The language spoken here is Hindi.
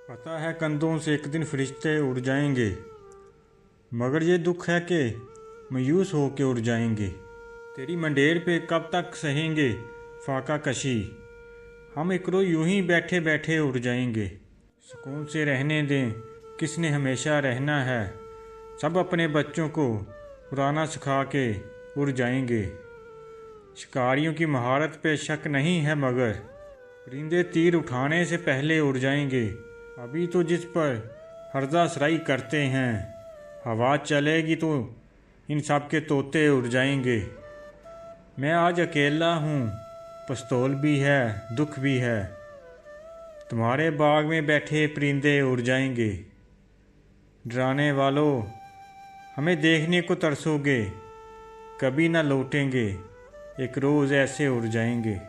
पता है कंधों से एक दिन फरिश्ते उड़ जाएंगे, मगर ये दुख है कि मायूस हो के उड़ जाएंगे। तेरी मंडेर पे कब तक सहेंगे फाका कशी, हम इकरो यूं ही बैठे बैठे उड़ जाएंगे। सुकून से रहने दें किसने हमेशा रहना है, सब अपने बच्चों को उड़ाना सिखा के उड़ जाएंगे। शिकारियों की महारत पे शक नहीं है, मगर परिंदे तीर उठाने से पहले उड़ जाएंगे। अभी तो जिस पर हर्जा सराई करते हैं, हवा चलेगी तो इन सब के तोते उड़ जाएंगे। मैं आज अकेला हूँ, पस्तौल भी है दुख भी है, तुम्हारे बाग में बैठे परिंदे उड़ जाएंगे। डराने वालों हमें देखने को तरसोगे, कभी ना लौटेंगे, एक रोज़ ऐसे उड़ जाएंगे।